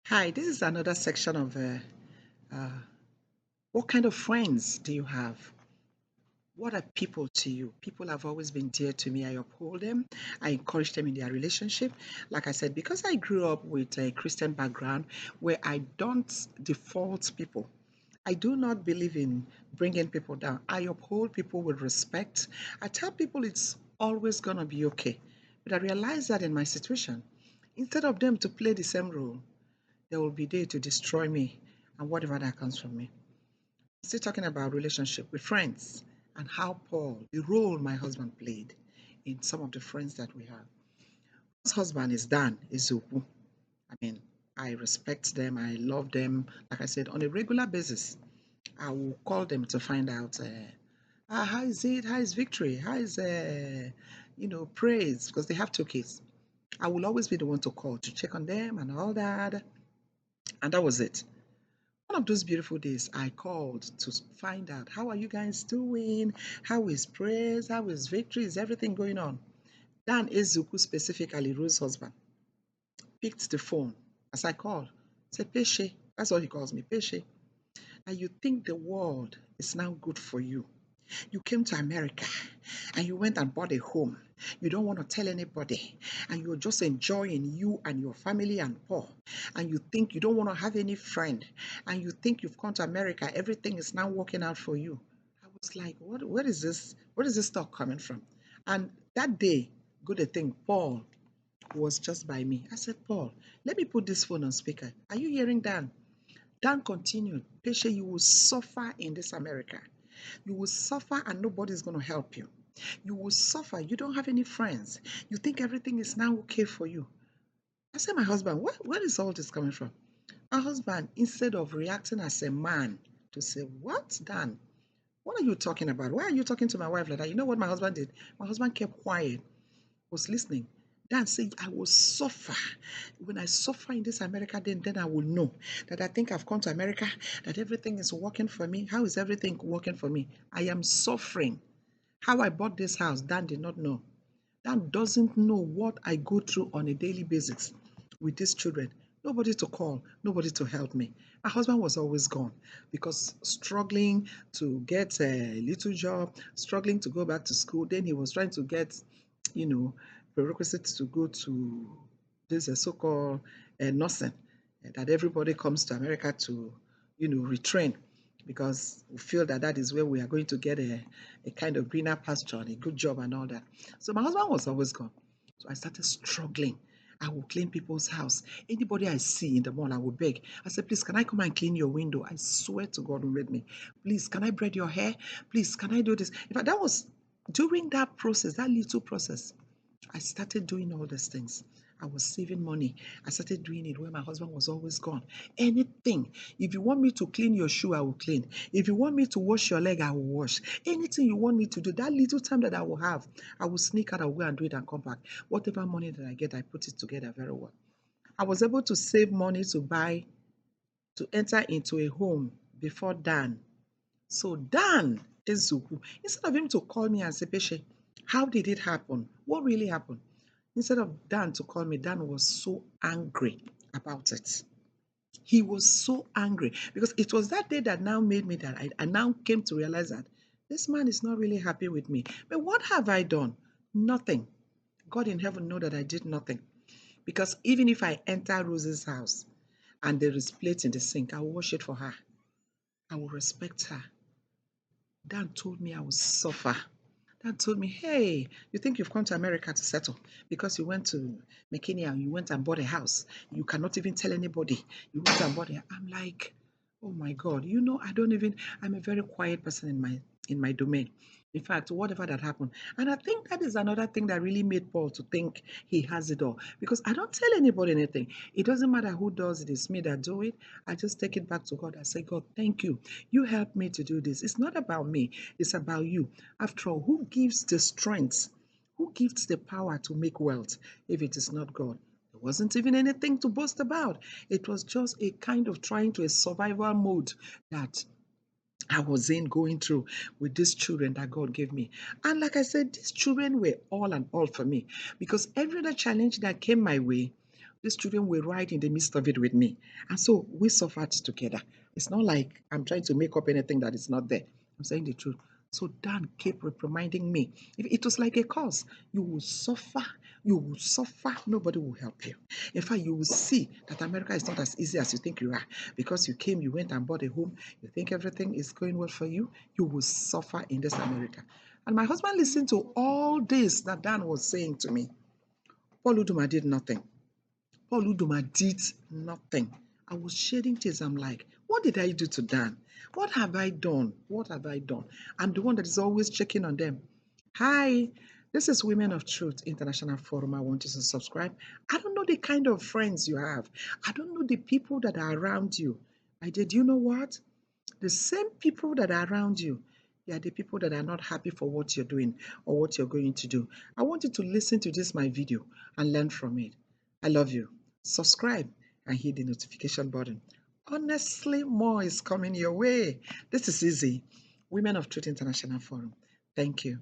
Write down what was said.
Hi, this is another section of uh, what kind of friends do you have? What are people to you? People have always been dear to me. I uphold them. I encourage them in their relationship. Like I said, because I grew up with a Christian background where I don't default people. I do not believe in bringing people down. I uphold people with respect. I tell people it's always going to be okay. But I realize that in my situation, instead of them to play the same role, they will be there to destroy me and whatever that comes from me. Still talking about relationship with friends and how Paul, the role my husband played in some of the friends that we have. His husband is Dan Izuku. I mean, I respect them. I love them. Like I said, on a regular basis, I will call them to find out how is it? How is victory? How is praise? Because they have two kids. I will always be the one to call to check on them and all that. And that was it. One of those beautiful days, I called to find out how are you guys doing? How is praise? How is victory? Is everything going on? Dan Ezuku, specifically Ruth's husband, picked the phone as I called. Said, Peshe. That's what he calls me, Peshe. And you think the world is now good for you. You came to America and you went and bought a home. You don't want to tell anybody, and you're just enjoying you and your family and Paul. And you think you don't want to have any friend, and you think you've come to America, everything is now working out for you. I was like, what? Where is this? Where is this talk coming from? And that day, good thing, Paul was just by me. I said, Paul, let me put this phone on speaker. Are you hearing Dan? Dan continued, Pesha, you will suffer in this America. You will suffer and nobody's going to help you. You will suffer. You don't have any friends. You think everything is now okay for you. I said, my husband, where is all this coming from? My husband, instead of reacting as a man to say, what, Dan? What are you talking about? Why are you talking to my wife like that? You know what my husband did? My husband kept quiet, was listening. Dan said, I will suffer. When I suffer in this America, then I will know that I think I've come to America, that everything is working for me. How is everything working for me? I am suffering. How I bought this house, Dan did not know. Dan doesn't know what I go through on a daily basis with these children. Nobody to call, nobody to help me. My husband was always gone because struggling to get a little job, struggling to go back to school. Then he was trying to get, you know, prerequisites to go to this so-called nursing that everybody comes to America to, retrain because we feel that that is where we are going to get a kind of greener pasture and a good job and all that. So my husband was always gone. So I started struggling. I will clean people's house. Anybody I see in the mall, I will beg. I said, please, can I come and clean your window? I swear to God who made me. Please, can I braid your hair? Please, can I do this? In fact, that was during that process, that little process, I started doing all these things. I was saving money. I started doing it when my husband was always gone. Anything. If you want me to clean your shoe, I will clean. If you want me to wash your leg, I will wash. Anything you want me to do, that little time that I will have, I will sneak out, I will go and do it and come back. Whatever money that I get, I put it together very well. I was able to save money to enter into a home before Dan. So Dan Ezuku, instead of him to call me and say, Peshe, how did it happen? What really happened? Instead of Dan to call me, Dan was so angry about it. He was so angry because it was that day that now made me that I now came to realize that this man is not really happy with me. But what have I done? Nothing. God in heaven know that I did nothing. Because even if I enter Rose's house and there is plate in the sink, I will wash it for her. I will respect her. Dan told me I would suffer. Dan told me, hey, you think you've come to America to settle because you went to McKinney and you went and bought a house. You cannot even tell anybody. You went and bought it. I'm like, oh my God, I'm a very quiet person in my domain. In fact, whatever that happened. And I think that is another thing that really made Paul to think he has it all. Because I don't tell anybody anything. It doesn't matter who does it, it's me that do it. I just take it back to God. I say, God, thank you. You helped me to do this. It's not about me, it's about you. After all, who gives the strength? Who gives the power to make wealth if it is not God? There wasn't even anything to boast about. It was just a kind of trying to a survival mode that I was in going through with these children that God gave me. And like I said, these children were all and all for me because every other challenge that came my way These children were right in the midst of it with me. And so we suffered together. It's not like I'm trying to make up anything that is not there. I'm saying the truth. So Dan kept reprimanding me. It was like a curse. You will suffer. You will suffer. Nobody will help you. In fact, you will see that America is not as easy as you think you are. Because you came, you went and bought a home. You think everything is going well for you. You will suffer in this America. And my husband listened to all this that Dan was saying to me. Paul Uduma did nothing. Paul Uduma did nothing. I was shedding tears. I'm like, what did I do to Dan? What have I done? What have I done? I'm the one that is always checking on them. Hi, this is Women of Truth International Forum. I want you to subscribe. I don't know the kind of friends you have. I don't know the people that are around you. I did. You know what? The same people that are around you, they are the people that are not happy for what you're doing or what you're going to do. I want you to listen to this, my video, and learn from it. I love you. Subscribe and hit the notification button. Honestly, more is coming your way. This is easy. Women of Truth International Forum. Thank you.